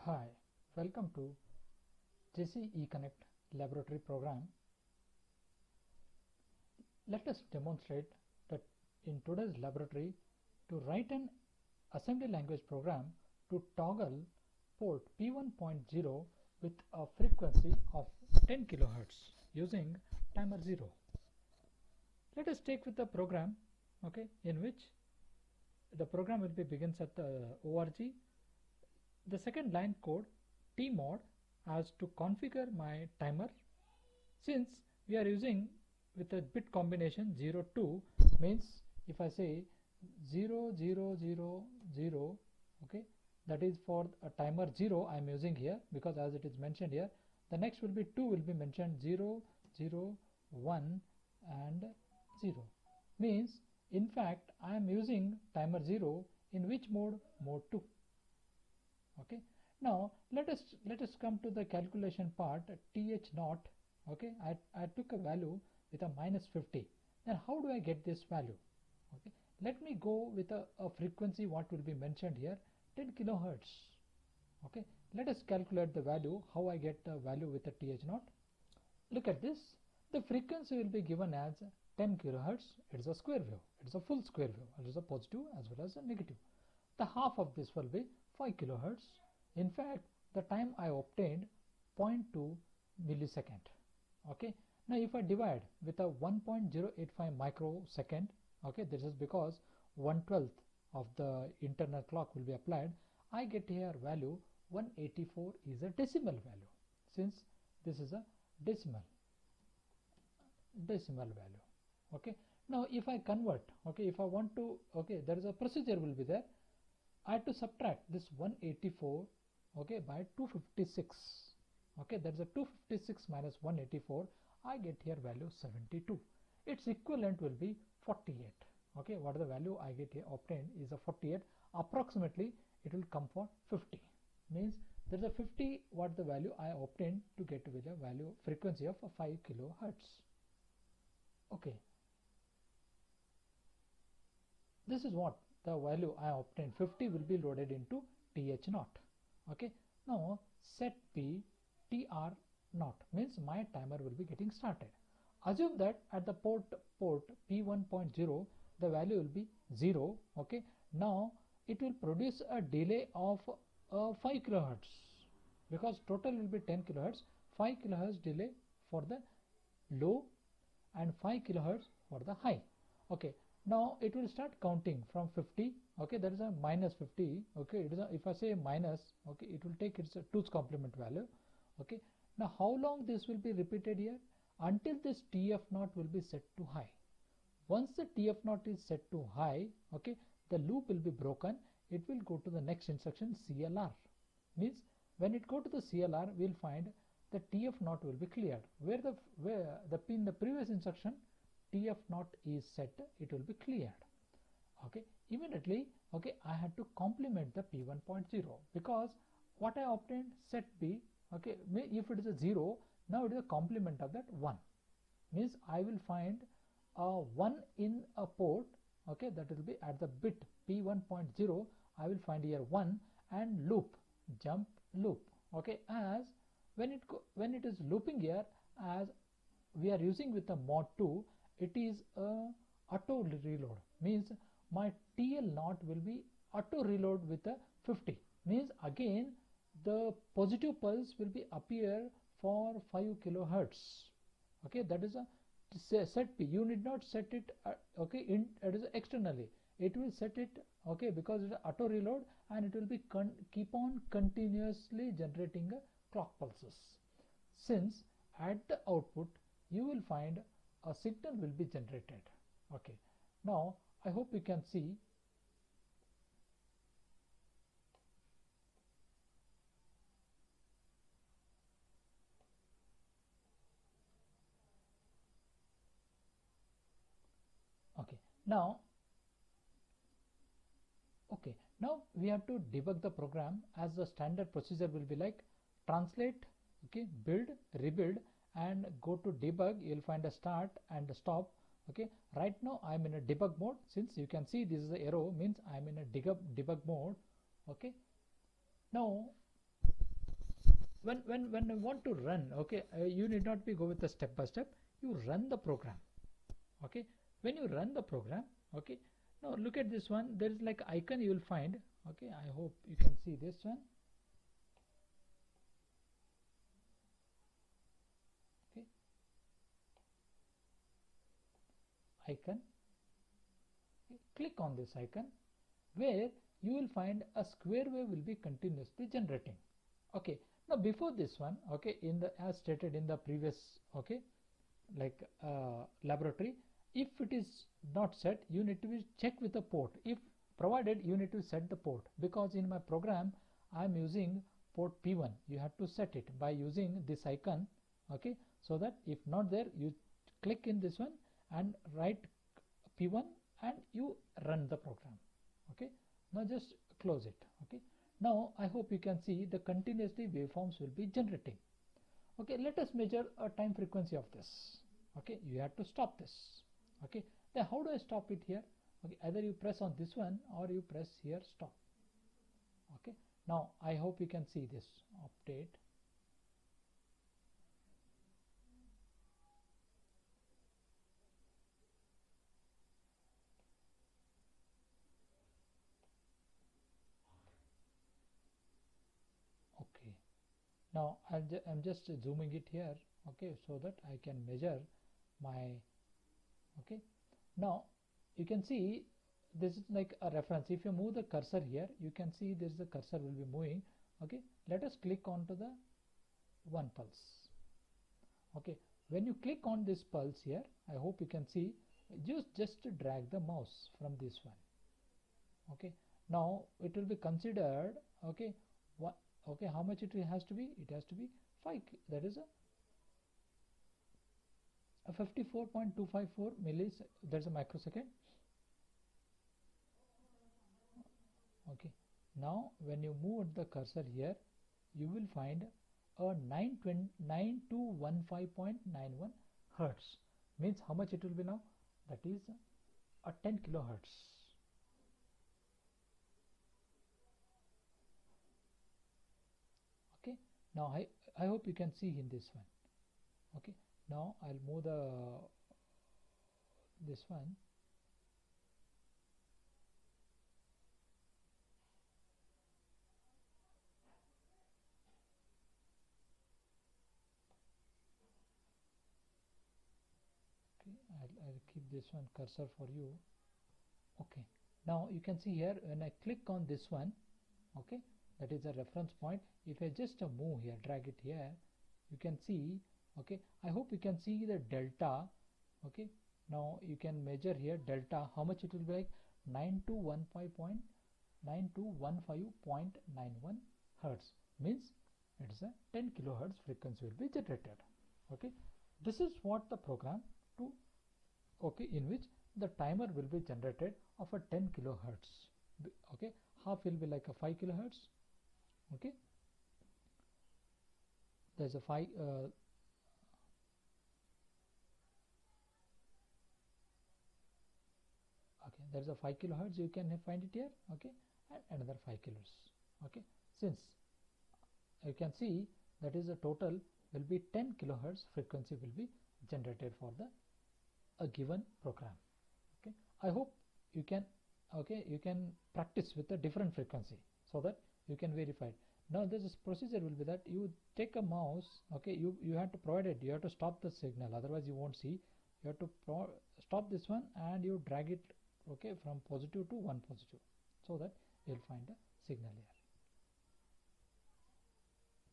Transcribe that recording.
Hi, welcome to JC eConnect laboratory program. Let us demonstrate that in today's laboratory to write an assembly language program to toggle port P1.0 with a frequency of 10 kHz using timer 0. Let us take with the program, in which the program will be begins at the org. The second line code tmod as to configure my timer. Since we are using with a bit combination 0 2, means if I say 0 0 0 0, that is for a timer 0 I am using here, because as it is mentioned here, the next will be 2 will be mentioned 0 0 1 and 0, means in fact I am using timer 0 in which mode? Mode 2. Now let us come to the calculation part. th0, I took a value with a -50. Then how do I get this value? Let me go with a frequency what will be mentioned here, 10 kilohertz. Let us calculate the value, how I get the value with the th0. Look at this, the frequency will be given as 10 kilohertz. It is a square wave, it is a full square wave, it is a positive as well as a negative. The half of this will be 5 kilohertz. In fact, the time I obtained 0.2 millisecond. Now if I divide with a 1.085 microsecond, this is because 1/12 of the internal clock will be applied, I get here value 184 is a decimal value, since this is a decimal value. Now if I convert, if I want to, there is a procedure will be there. I have to subtract this 184 by 256. That is a 256 minus 184. I get here value 72. Its equivalent will be 48. What is the value I get here obtained is a 48. Approximately it will come for 50. Means there is a 50 what the value I obtained to get with a value frequency of 5 kilohertz. This is what the value I obtained, 50 will be loaded into th0. Now set p tr0 means my timer will be getting started. Assume that at the port p1.0 the value will be 0. Now it will produce a delay of 5 kilohertz, because total will be 10 kilohertz. 5 kilohertz delay for the low and 5 kilohertz for the high. Now it will start counting from 50. That is a minus 50. It is a, if I say minus, it will take its 2's complement value. Now how long this will be repeated here? Until this tf0 will be set to high. Once the tf0 is set to high, the loop will be broken. It will go to the next instruction, CLR. Means when it go to the CLR, we will find the tf0 will be cleared. Where in the previous instruction tf0 is set, it will be cleared. Immediately I had to complement the p1.0, because what I obtained set b, if it is a 0, now it is a complement of that 1, means I will find a 1 in a port, that will be at the bit p1.0. I will find here 1 and loop, jump loop. As when it is looping here, as we are using with the mod 2, it is a auto reload, means my TL0 will be auto reload with a 50, means again the positive pulse will be appear for 5 kilohertz. That is a set p. You need not set it it is externally, it will set it because it is auto reload, and it will be keep on continuously generating clock pulses. Since at the output you will find a signal will be generated. Now I hope you can see. Now we have to debug the program, as the standard procedure will be like translate, build, rebuild, and go to debug. You will find a start and a stop. Right now I am in a debug mode. Since you can see this is the arrow, means I am in a debug mode. Now when you want to run, okay, you need not be go with the step by step. You run the program. Okay, when you run the program, okay, now look at this one. There is like icon you will find. Okay, I hope you can see this one. Okay, icon. Okay, click on this icon, where you will find a square wave will be continuously generating. Okay, now before this one, okay, in the as stated in the previous, okay, like laboratory, if it is not set, you need to be check with the port. If provided, you need to set the port, because in my program I am using port P1. You have to set it by using this icon. Okay, so that if not there, you click in this one and write P1 and you run the program. Okay, now just close it. Okay, now I hope you can see the continuously waveforms will be generating. Okay, let us measure a time frequency of this. Okay, you have to stop this. Okay, then how do I stop it here? Okay, either you press on this one or you press here stop. Okay, now I hope you can see this update. Okay, now I'm just zooming it here. Okay, so that I can measure my. Okay, now you can see this is like a reference. If you move the cursor here, you can see this the cursor will be moving. Okay, let us click onto the one pulse. Okay, when you click on this pulse here, I hope you can see, just drag the mouse from this one. Okay, now it will be considered. Okay, what? Okay, how much it has to be? It has to be 5. That is a 54.254 millis. That's a microsecond. Okay, now when you move the cursor here, you will find a 9215.91 hertz. Means how much it will be now? That is a 10 kilohertz. Okay, now I hope you can see in this one. Okay, now I'll move this one. I'll keep this one cursor for you. Okay, now you can see here when I click on this one, okay, that is a reference point. If I just move here, drag it here, you can see. Okay, I hope you can see the delta. Okay, now you can measure here delta, how much it will be, like 9215.91 hertz. Means it is a 10 kilohertz frequency will be generated. Okay, this is what the program to, okay, in which the timer will be generated of a 10 kilohertz. Okay, half will be like a 5 kilohertz. Okay, there's a 5 okay, there's a 5 kilohertz, you can find it here. Okay, and another 5 kilohertz. Okay, since you can see that is a total will be 10 kilohertz frequency will be generated for the a given program. Okay, I hope you can, okay, you can practice with a different frequency so that you can verify it. Now this procedure will be that you take a mouse. Okay, you have to provide it, you have to stop the signal, otherwise you won't see. You have to stop this one and you drag it, okay, from positive to 1 positive, so that you'll find a signal here.